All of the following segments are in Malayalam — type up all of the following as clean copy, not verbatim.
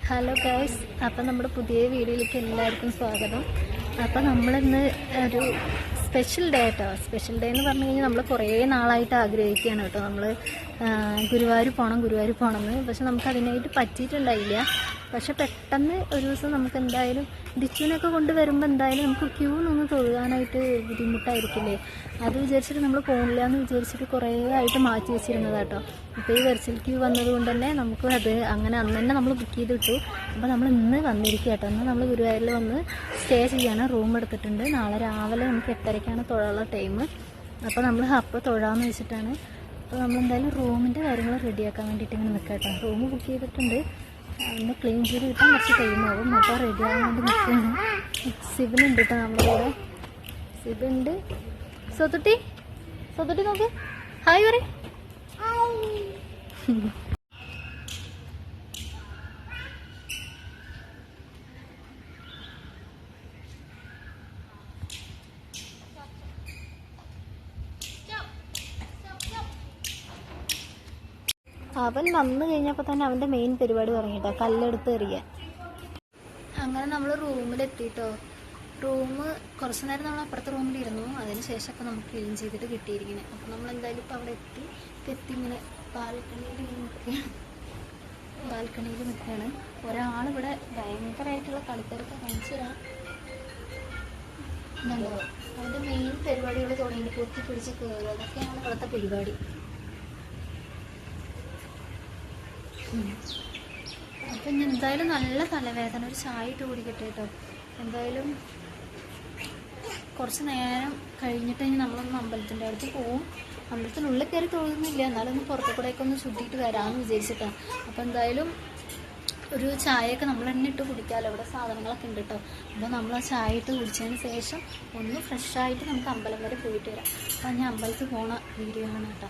ഹലോ ഗൈസ്, അപ്പം നമ്മുടെ പുതിയ വീഡിയോയിലേക്ക് എല്ലാവർക്കും സ്വാഗതം. അപ്പം നമ്മളിന്ന് ഒരു സ്പെഷ്യൽ ഡേ കേട്ടോ. സ്പെഷ്യൽ ഡേ എന്ന് പറഞ്ഞു കഴിഞ്ഞാൽ നമ്മൾ കുറേ നാളായിട്ട് ആഗ്രഹിക്കുകയാണ് കേട്ടോ. നമ്മൾ ഗുരുവായൂർ പോകണമെന്ന്. പക്ഷെ നമുക്ക് അതിനായിട്ട് പറ്റിയിട്ടുണ്ടായില്ല. പക്ഷെ പെട്ടെന്ന് ഒരു ദിവസം നമുക്ക് എന്തായാലും ഡിച്ചുവിനൊക്കെ കൊണ്ടുവരുമ്പോൾ എന്തായാലും നമുക്ക് ക്യൂ നിന്ന് തൊഴുകാനായിട്ട് ബുദ്ധിമുട്ടായിരിക്കില്ലേ. അത് വിചാരിച്ചിട്ട് നമ്മൾ പോകില്ല എന്ന് വിചാരിച്ചിട്ട് കുറേ ആയിട്ട് മാറ്റി വെച്ചിരുന്നത് കേട്ടോ. ഇപ്പോൾ ഈ വെർച്വൽ ക്യൂ വന്നതുകൊണ്ട് തന്നെ നമുക്ക് അത് അങ്ങനെ അന്ന് തന്നെ നമ്മൾ ബുക്ക് ചെയ്തിട്ടു. അപ്പോൾ നമ്മൾ ഇന്ന് വന്നിരിക്കുക കേട്ടോ. ഇന്ന് നമ്മൾ ഗുരുവായൂരിൽ വന്ന് സ്റ്റേ ചെയ്യാൻ റൂം എടുത്തിട്ടുണ്ട്. നാളെ രാവിലെ നമുക്ക് 8:30ക്കാണ് തൊഴാനുള്ള ടൈം. അപ്പോൾ നമ്മൾ അപ്പോൾ തൊഴാമെന്ന് വെച്ചിട്ടാണ്. അപ്പോൾ നമ്മളെന്തായാലും റൂമിൻ്റെ കാര്യങ്ങൾ റെഡിയാക്കാൻ വേണ്ടിയിട്ട് ഇങ്ങനെ നിൽക്കാം കേട്ടോ. റൂം ബുക്ക് ചെയ്തിട്ടുണ്ട്. ഒന്ന് ക്ലീൻ ചെയ്ത് കിട്ടാൻ കുറച്ച് ടൈമാവും. അപ്പോൾ റെഡി ആകാൻ വേണ്ടി നിൽക്കുന്നു. സിബിനുണ്ട് കേട്ടോ നമ്മുടെ കൂടെ. സിബുണ്ട്. സ്വത്തുട്ടി നോക്ക്, ഹായ് പറ. അവൻ വന്നു കഴിഞ്ഞപ്പോൾ തന്നെ അവൻ്റെ മെയിൻ പരിപാടി തുടങ്ങിയിട്ടോ, കല്ലെടുത്ത് എറിയാൻ. അങ്ങനെ നമ്മൾ റൂമിലെത്തിയിട്ടോ. റൂം കുറച്ച് നേരം നമ്മൾ അപ്പുറത്തെ റൂമിലിരുന്നു. അതിന് ശേഷമൊക്കെ നമുക്ക് ക്ലീൻ ചെയ്തിട്ട് കിട്ടിയിരിക്കുന്നത്. അപ്പോൾ നമ്മൾ എന്തായാലും ഇപ്പോൾ അവിടെ എത്തി ഇങ്ങനെ ബാൽക്കണിയിൽ നിൽക്കുകയാണ്. ഒരാളിവിടെ ഭയങ്കരമായിട്ടുള്ള കളിത്തിരക്ക് കാണിച്ചു തരാം. അവൻ്റെ മെയിൻ പരിപാടികൾ തുടങ്ങി പൊത്തി പിടിച്ച് കയറുക, അതൊക്കെയാണ് ഇവിടുത്തെ പരിപാടി. അപ്പം ഇനി എന്തായാലും നല്ല തലവേദന, ഒരു ചായ ഇട്ട് കുടിക്കട്ടെ കേട്ടോ. എന്തായാലും കുറച്ച് നേരം കഴിഞ്ഞിട്ട് ഇനി നമ്മളൊന്ന് അമ്പലത്തിൻ്റെ അടുത്ത് പോവും. അമ്പലത്തിനുള്ളിൽ കയറി തൊഴുന്നില്ല, എന്നാലും ഒന്ന് പുറത്തു കൂടെയൊക്കെ ഒന്ന് ചുറ്റിയിട്ട് വരാമെന്ന് വിചാരിച്ചിട്ടാണ്. അപ്പോൾ എന്തായാലും ഒരു ചായയൊക്കെ നമ്മൾ തന്നെ ഇട്ട് കുടിക്കാമല്ലോ, ഇവിടെ സാധനങ്ങളൊക്കെ ഉണ്ട് കേട്ടോ. അപ്പോൾ നമ്മൾ ആ ചായ ഇട്ട് കുടിച്ചതിന് ശേഷം ഒന്ന് ഫ്രഷായിട്ട് നമുക്ക് അമ്പലം വരെ പോയിട്ട് വരാം. അപ്പോൾ ഞാൻ അമ്പലത്തിൽ പോണ വീഡിയോ ആണ് കേട്ടോ.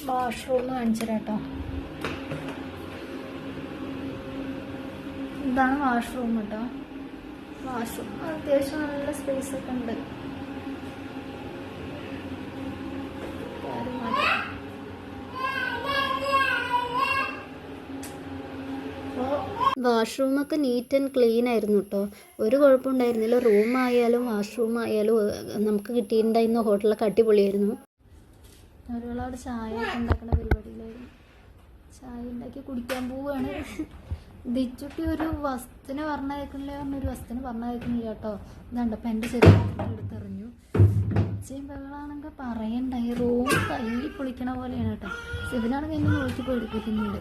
വാഷ്റൂം കാണിച്ചു തരാം കേട്ടോ. ഇതാണ് വാഷ്റൂം കേട്ടോ. വാഷ്റൂം അത്യാവശ്യം നല്ല സ്പേസ് ഒക്കെ ഉണ്ട്. വാഷ്റൂമൊക്കെ നീറ്റ് ആൻഡ് ക്ലീൻ ആയിരുന്നു കേട്ടോ. ഒരു കുഴപ്പമുണ്ടായിരുന്നില്ല. റൂമായാലും വാഷ്റൂം ആയാലും നമുക്ക് കിട്ടിയിട്ടുണ്ടായിരുന്ന ഹോട്ടലൊക്കെ അടിപൊളിയായിരുന്നു. ഒരുപാട് ചായ ഒക്കെ ഉണ്ടാക്കുന്ന പരിപാടിയിലായിരുന്നു. ചായ ഉണ്ടാക്കി കുടിക്കാൻ പോവുകയാണ്. ദിച്ചുട്ടി ഒരു വസ്തുവിനെ ഒരു വസ്തുവിനെ പറഞ്ഞയക്കുന്നില്ല കേട്ടോ. ഇതുണ്ട് അപ്പം എൻ്റെ ചെറുപ്പം എടുത്തെറിഞ്ഞു. ഉച്ചയും ബഹളാണെങ്കിൽ പറയണ്ടായി. റൂം തല്ലി പൊളിക്കണ പോലെയാണ് കേട്ടോ. സിബിനാണെങ്കിൽ എന്നെ നോക്കി പേടിപ്പിക്കുന്നുണ്ട്.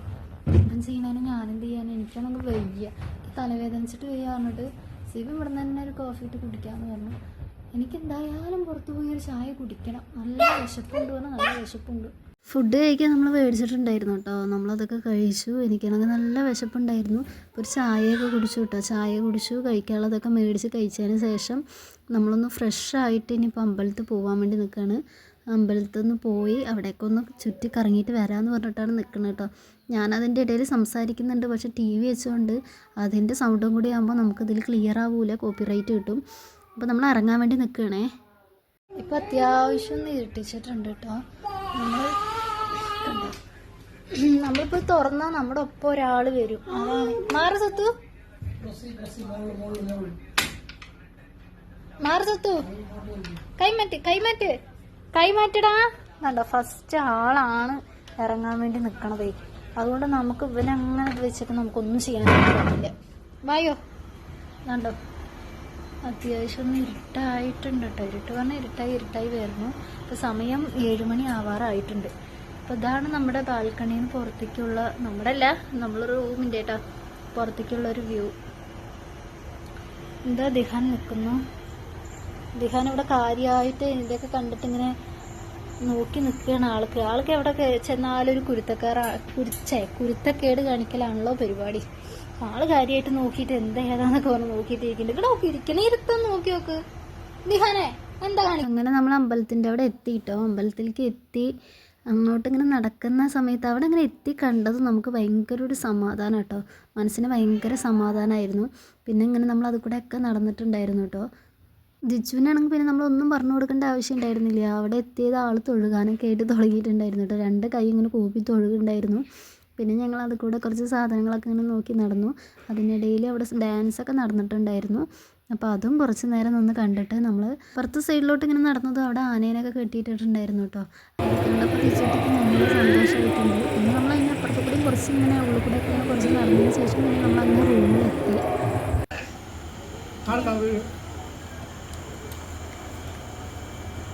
ഇപ്പം ചെയ്യണതിന് ഞാനെന്ത് ചെയ്യാൻ, എനിക്കാണെങ്കിൽ വയ്യ, തലവേദനിച്ചിട്ട് വയ്യ പറഞ്ഞിട്ട് സിബിൻ ഇവിടെ നിന്ന് തന്നെ ഒരു കോഫി ഇട്ട് കുടിക്കാമെന്ന് പറഞ്ഞു. എനിക്കെന്തായാലും പുറത്ത് പോയി ഒരു ചായ കുടിക്കണം. നല്ല വിശപ്പുണ്ട് പറഞ്ഞാൽ നല്ല വിശപ്പുണ്ട്. ഫുഡ് കഴിക്കാൻ നമ്മൾ മേടിച്ചിട്ടുണ്ടായിരുന്നു കേട്ടോ. നമ്മളതൊക്കെ കഴിച്ചു. എനിക്കാണെങ്കിൽ നല്ല വിശപ്പുണ്ടായിരുന്നു. ഒരു ചായയൊക്കെ കുടിച്ചു കേട്ടോ. ചായ കുടിച്ചു, കഴിക്കാനുള്ളതൊക്കെ മേടിച്ച് കഴിച്ചതിന് ശേഷം നമ്മളൊന്ന് ഫ്രഷായിട്ട് ഇനിയിപ്പോൾ അമ്പലത്തിൽ പോകാൻ വേണ്ടി നിൽക്കുകയാണ്. അമ്പലത്തിൽ നിന്ന് പോയി അവിടേക്ക് ഒന്ന് ചുറ്റി കറങ്ങിയിട്ട് വരാമെന്ന് പറഞ്ഞിട്ടാണ് നിൽക്കുന്നത് കേട്ടോ. ഞാനതിൻ്റെ ഇടയിൽ സംസാരിക്കുന്നുണ്ട്. പക്ഷേ TV വെച്ചുകൊണ്ട് അതിൻ്റെ സൗണ്ടും കൂടി ആകുമ്പോൾ നമുക്കിതിൽ ക്ലിയർ ആവില്ല, കോപ്പിറൈറ്റ് കിട്ടും. അപ്പോൾ നമ്മൾ ഇറങ്ങാൻ വേണ്ടി നിൽക്കുകയാണേ. ഇപ്പോൾ അത്യാവശ്യം ഒന്ന് ഇരുട്ടിച്ചിട്ടുണ്ട് കേട്ടോ. നമ്മളിപ്പോൾ തുറന്നാൽ നമ്മുടെ ഒപ്പം ഒരാൾ വരും. അതാണ് മാറി സത്തു, കൈമാറ്റടാ. കണ്ടോ, ഫസ്റ്റ് ആളാണ് ഇറങ്ങാൻ വേണ്ടി നിൽക്കണതേ. അതുകൊണ്ട് നമുക്ക് ഇവനങ്ങനെ വെച്ചിട്ട് നമുക്കൊന്നും ചെയ്യാൻ പറ്റില്ല. വായോ. കണ്ടോ, അത്യാവശ്യം ഒന്ന് ഇരുട്ടായിട്ടുണ്ട് കേട്ടോ. ഇരുട്ട് പറഞ്ഞാൽ ഇരുട്ടായി വരുന്നു. ഇപ്പോൾ സമയം 7 മണി ആവാറായിട്ടുണ്ട്. അപ്പോൾ ഇതാണ് നമ്മുടെ ബാൽക്കണിയിൽ നിന്ന് പുറത്തേക്കുള്ള, നമ്മളൊരു റൂമിൻ്റെ കേട്ടോ, പുറത്തേക്കുള്ളൊരു വ്യൂ. എന്താ ദിഹാൻ നിൽക്കുന്നു. ദിഹാൻ ഇവിടെ കാര്യമായിട്ട് ഇതൊക്കെ കണ്ടിട്ട് ഇങ്ങനെ നോക്കി നിൽക്കുകയാണ്. ആൾക്ക് എവിടെ ചെന്നാലും ഒരു കുരുത്തക്കേട് കാണിക്കലാണല്ലോ പരിപാടി. ആള് കാര്യമായിട്ട് നോക്കിയിട്ട് എന്താ ഏതാന്നൊക്കെ പറഞ്ഞ് നോക്കിയിട്ട് ഇരിക്കുന്നുണ്ട്. ഇവിടെ നോക്കി ഇരിക്കണേ, ഇരുത്തൊന്ന് നോക്കി നോക്ക് ദിഹാനെ, എന്താ കാണി. അങ്ങനെ നമ്മൾ അമ്പലത്തിൻ്റെ അവിടെ എത്തിയിട്ടോ. അമ്പലത്തിലേക്ക് എത്തി അങ്ങോട്ട് ഇങ്ങനെ നടക്കുന്ന സമയത്ത് അവിടെ ഇങ്ങനെ എത്തി കണ്ടത് നമുക്ക് ഭയങ്കര ഒരു സമാധാനം കേട്ടോ. മനസ്സിന് ഭയങ്കര സമാധാനമായിരുന്നു. പിന്നെ ഇങ്ങനെ നമ്മൾ അത് കൂടെ ഒക്കെ നടന്നിട്ടുണ്ടായിരുന്നു കേട്ടോ. ജിജുവിനാണെങ്കിൽ പിന്നെ നമ്മളൊന്നും പറഞ്ഞു കൊടുക്കേണ്ട ആവശ്യം ഉണ്ടായിരുന്നില്ല. അവിടെ എത്തിയത് ആൾ തൊഴുകാനൊക്കെ ആയിട്ട് തുടങ്ങിയിട്ടുണ്ടായിരുന്നു കേട്ടോ. 2 കൈ ഇങ്ങനെ കൂപ്പി തൊഴുകുണ്ടായിരുന്നു. പിന്നെ ഞങ്ങൾ അത് കൂടെ കുറച്ച് സാധനങ്ങളൊക്കെ ഇങ്ങനെ നോക്കി നടന്നു. അതിനിടയിൽ അവിടെ ഡാൻസൊക്കെ നടന്നിട്ടുണ്ടായിരുന്നു. അപ്പോൾ അതും കുറച്ച് നേരം നിന്ന് കണ്ടിട്ട് നമ്മൾ പുറത്ത് സൈഡിലോട്ട് ഇങ്ങനെ നടന്നതും അവിടെ ആനേനൊക്കെ കെട്ടിയിട്ടിട്ടുണ്ടായിരുന്നു കേട്ടോ. അത് കണ്ടപ്പോൾ ടീച്ചർക്ക് നല്ല സന്തോഷമായിട്ടുണ്ട്. പിന്നെ നമ്മൾ അതിൻ്റെ അപ്പുറത്ത് കൂടി കുറച്ച് ഇങ്ങനെ ഉള്ളിൽ കൂടെ ഒക്കെ കുറച്ച് നടന്നതിന് ശേഷം പിന്നെ നമ്മൾ അങ്ങനെ റൂമിലെത്തി.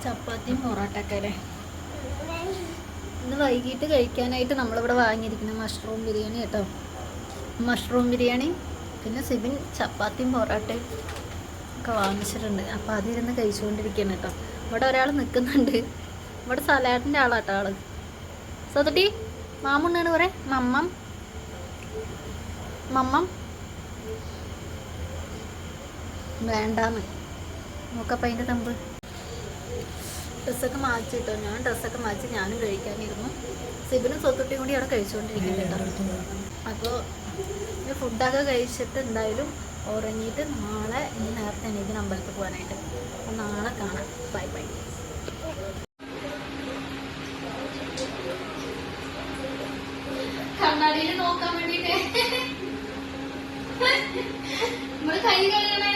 ചപ്പാത്തിയും പൊറോട്ടയൊക്കെ അല്ലേ ഇന്ന് വൈകിട്ട് കഴിക്കാനായിട്ട് നമ്മളിവിടെ വാങ്ങിയിരിക്കുന്നത് മഷ്റൂം ബിരിയാണി കേട്ടോ. മഷ്റൂം ബിരിയാണി പിന്നെ സിബിൻ ചപ്പാത്തിയും പൊറോട്ടയും ഒക്കെ വാങ്ങിച്ചിട്ടുണ്ട്. അപ്പോൾ അതിരുന്ന് കഴിച്ചുകൊണ്ടിരിക്കുകയാണ് കേട്ടോ. ഇവിടെ ഒരാൾ നിൽക്കുന്നുണ്ട്. ഇവിടെ സലാഡിൻ്റെ ആളാട്ടോ ആള്. സതുട്ടി മാമുണ്ണാണ് പറ മമ്മം മമ്മം വേണ്ടാന്ന് നോക്കപ്പം അതിൻ്റെ തമ്പ്. ഡ്രസ്സൊക്കെ മാറ്റി കേട്ടോ. ഞാൻ ഡ്രസ്സൊക്കെ മാറ്റി ഞാനും കഴിക്കാനിരുന്നു. സിബിനും സ്വത്തുട്ടിയും കൂടി അവിടെ കഴിച്ചുകൊണ്ടിരിക്കുന്നുണ്ട്. അപ്പോൾ ഈ ഫുഡൊക്കെ കഴിച്ചിട്ട് എന്തായാലും ഉറങ്ങിയിട്ട് നാളെ ഇനി നേരത്തെ എണീക്കുന്ന അമ്പലത്തിൽ പോകാനായിട്ട്. അപ്പോൾ നാളെ കാണാം. Bye bye. കണ്ണാടിയിൽ നോക്കാൻ വേണ്ടിട്ട് നമ്മള് കൈ കഴുകണേ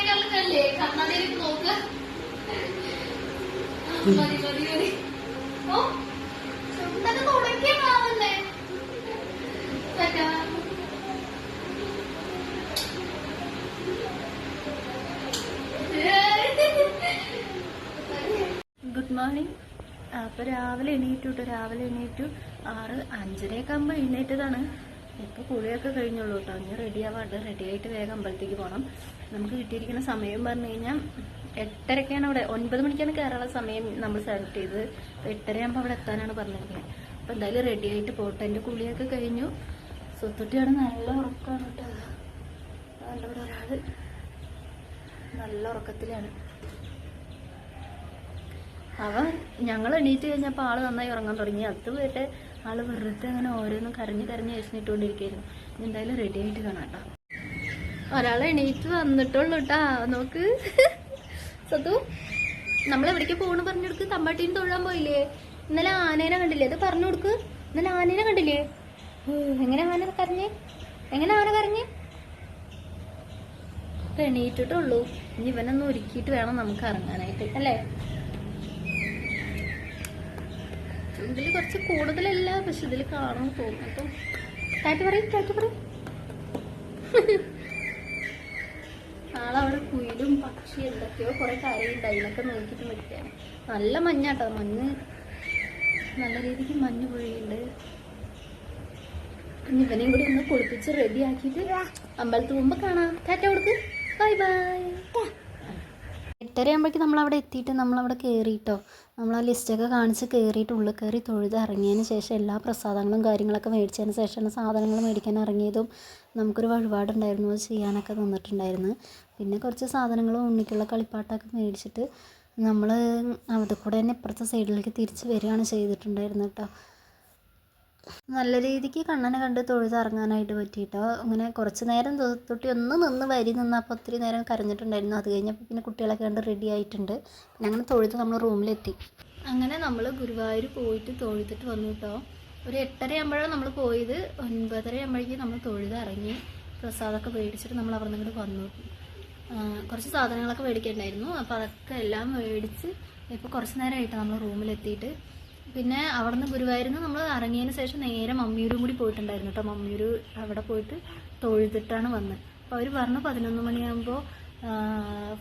കണ്ണാടിയിലേക്ക് നോക്ക. മതി മതി മതി. ഓ എന്തൊക്കെ തുടങ്ങിയാവുന്നേ. Good morning. അപ്പോൾ രാവിലെ എണീറ്റു 6:05 ആകുമ്പോൾ എഴുന്നേറ്റതാണ്. ഇപ്പോൾ കുളിയൊക്കെ കഴിഞ്ഞുള്ളൂ കേട്ടോ. ഇനി റെഡി ആവാണ്ട് റെഡിയായിട്ട് വേഗം അമ്പലത്തേക്ക് പോകണം. നമുക്ക് കിട്ടിയിരിക്കുന്ന സമയം പറഞ്ഞു കഴിഞ്ഞാൽ 8:30 അവിടെ 9 മണിക്കാണ് കയറാനുള്ള സമയം നമ്മൾ സെലക്ട് ചെയ്തത്. 8:30 ആകുമ്പോൾ അവിടെ എത്താനാണ് പറഞ്ഞിരിക്കുന്നത്. അപ്പോൾ എന്തായാലും റെഡി ആയിട്ട് പോട്ടെ. എൻ്റെ കുളിയൊക്കെ കഴിഞ്ഞു. സ്വത്തുട്ടിയാണ് നല്ല ഉറക്കമാണ് കേട്ടോ. അതുകൊണ്ട് ഇവിടെ ഒരാൾ നല്ല ഉറക്കത്തിലാണ്. അവൻ ഞങ്ങൾ എണീറ്റ് കഴിഞ്ഞപ്പോൾ ആൾ നന്നായി ഉറങ്ങാൻ തുടങ്ങി. അതുവരെ ആൾ വെറുതെ അങ്ങനെ ഓരോന്നും കരഞ്ഞ് എഴുന്നേറ്റുകൊണ്ടിരിക്കുകയായിരുന്നു. എന്തായാലും റെഡി ആയിട്ട് കാണാം കേട്ടോ. ഒരാൾ എണീറ്റ് വന്നിട്ടുള്ളൂ കേട്ടാ. നോക്ക് സത്തു, നമ്മളെവിടേക്ക് പോകണം പറഞ്ഞു കൊടുക്ക്. തമ്പാട്ടീന് തൊഴാൻ പോയില്ലേ? ഇന്നലെ ആനേനെ കണ്ടില്ലേ? അത് പറഞ്ഞു കൊടുക്ക്. ഇന്നലെ ആനേനെ കണ്ടില്ലേ? എങ്ങനെ ആന കരഞ്ഞേ? എങ്ങനെ ആന കരഞ്ഞേ? എണീറ്റിട്ടുള്ളൂ. ഇനി ഇവനൊന്ന് ഒരുക്കിയിട്ട് വേണം നമുക്ക് ഇറങ്ങാനായിട്ട് അല്ലേ? ഇതിൽ കുറച്ച് കൂടുതലല്ല, പക്ഷെ ഇതിൽ കാണാൻ തോന്നും. അപ്പം കാറ്റ് പറയും. ആളവിടെ കുയിലും പക്ഷി എന്തൊക്കെയോ കുറെ കരയുണ്ട്. അതിനൊക്കെ നോക്കിയിട്ട് നിൽക്കുകയാണ്. നല്ല മഞ്ഞാട്ടോ. മഞ്ഞ് നല്ല രീതിക്ക് മഞ്ഞ് പൊഴിയുണ്ട്. ഇനി ഇവനെയും കൂടി ഒന്ന് കുളിപ്പിച്ച് റെഡി ആക്കിയിട്ട് അമ്പലത്തിൽ പോകുമ്പോൾ കാണാം. ടാറ്റ കൊടുക്ക്. Bye bye. 8:30 ആകുമ്പോഴേക്കും നമ്മളവിടെ എത്തിയിട്ട് നമ്മളവിടെ കയറിയിട്ടോ. നമ്മൾ ആ ലിസ്റ്റൊക്കെ കാണിച്ച് കയറിയിട്ട് ഉള്ളിൽ കയറി തൊഴുത് ഇറങ്ങിയതിന് ശേഷം എല്ലാ പ്രസാദങ്ങളും കാര്യങ്ങളൊക്കെ മേടിച്ചതിന് ശേഷമാണ് സാധനങ്ങൾ മേടിക്കാൻ ഇറങ്ങിയതും. നമുക്കൊരു വഴിപാടുണ്ടായിരുന്നു, അത് ചെയ്യാനൊക്കെ തന്നിട്ടുണ്ടായിരുന്നു. പിന്നെ കുറച്ച് സാധനങ്ങളും ഉണ്ണിക്കുള്ള കളിപ്പാട്ടൊക്കെ മേടിച്ചിട്ട് നമ്മൾ അവിടെ കൂടെ തന്നെ ഇപ്പുറത്തെ സൈഡിലേക്ക് തിരിച്ച് വരികയാണ് ചെയ്തിട്ടുണ്ടായിരുന്നു കേട്ടോ. നല്ല രീതിക്ക് കണ്ണനെ കണ്ട് തൊഴുതിറങ്ങാനായിട്ട് പറ്റിയിട്ടോ. അങ്ങനെ കുറച്ച് നേരം തൊട്ടി ഒന്ന് നിന്ന് വരി നിന്നപ്പോൾ ഒത്തിരി നേരം കരഞ്ഞിട്ടുണ്ടായിരുന്നു. അത് കഴിഞ്ഞപ്പോൾ പിന്നെ കുട്ടികളൊക്കെ കണ്ട് റെഡി ആയിട്ടുണ്ട്. പിന്നെ അങ്ങനെ തൊഴുത് നമ്മൾ റൂമിലെത്തി. അങ്ങനെ നമ്മൾ ഗുരുവായൂർ പോയിട്ട് തൊഴുതിട്ട് വന്നു കേട്ടോ. ഒരു 8:30 ആകുമ്പോഴാണ് നമ്മൾ പോയത്. 9:30 ആകുമ്പോഴേക്കും നമ്മൾ തൊഴുതിറങ്ങി പ്രസാദമൊക്കെ മേടിച്ചിട്ട് നമ്മൾ അവിടെ നിന്ന് വന്നു. കുറച്ച് സാധനങ്ങളൊക്കെ മേടിക്കണ്ടായിരുന്നു. അപ്പോൾ അതൊക്കെ എല്ലാം മേടിച്ച് ഇപ്പോൾ കുറച്ച് നേരമായിട്ട് നമ്മൾ റൂമിലെത്തിയിട്ട്. പിന്നെ അവിടെ നിന്ന് ഗുരുവായൂരിൽ നിന്ന് നമ്മൾ ഇറങ്ങിയതിന് ശേഷം നേരെ മമ്മിയൂരും കൂടി പോയിട്ടുണ്ടായിരുന്നു കേട്ടോ. മമ്മിയൂർ അവിടെ പോയിട്ട് തൊഴുതിട്ടാണ് വന്നത്. അപ്പോൾ അവർ പറഞ്ഞു 11 മണിയാകുമ്പോൾ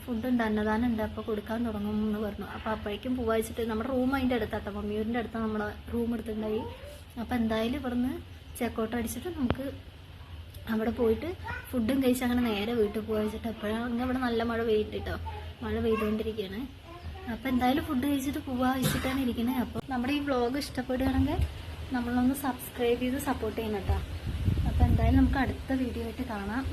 ഫുഡുണ്ട്, അന്നദാനം ഉണ്ട്, അപ്പോൾ കൊടുക്കാൻ തുടങ്ങും എന്ന് പറഞ്ഞു. അപ്പോൾ അപ്പോഴേക്കും പോവാച്ചിട്ട് നമ്മുടെ റൂം അതിൻ്റെ അടുത്താട്ടോ. മമ്മിയൂരിൻ്റെ അടുത്താണ് നമ്മൾ റൂം എടുത്തിട്ടുണ്ടായി. അപ്പോൾ എന്തായാലും ഇവിടുന്ന് ചെക്കൗട്ട് അടിച്ചിട്ട് നമുക്ക് അവിടെ പോയിട്ട് ഫുഡും കഴിച്ച് അങ്ങനെ നേരെ വീട്ടിൽ പോവാച്ചിട്ട്. അപ്പോഴാണ് ഇവിടെ നല്ല മഴ പെയ്തിട്ടോ. മഴ പെയ്തുകൊണ്ടിരിക്കുകയാണ്. അപ്പോൾ എന്തായാലും ഫുഡ് കഴിച്ചിട്ട് വെച്ചിട്ടാണ് ഇരിക്കുന്നത്. അപ്പോൾ നമ്മുടെ ഈ വ്ളോഗ് ഇഷ്ടപ്പെടുകയാണെങ്കിൽ നമ്മളൊന്ന് സബ്സ്ക്രൈബ് ചെയ്ത് സപ്പോർട്ട് ചെയ്യണം കേട്ടോ. അപ്പോൾ എന്തായാലും നമുക്ക് അടുത്ത വീഡിയോ ആയിട്ട് കാണാം.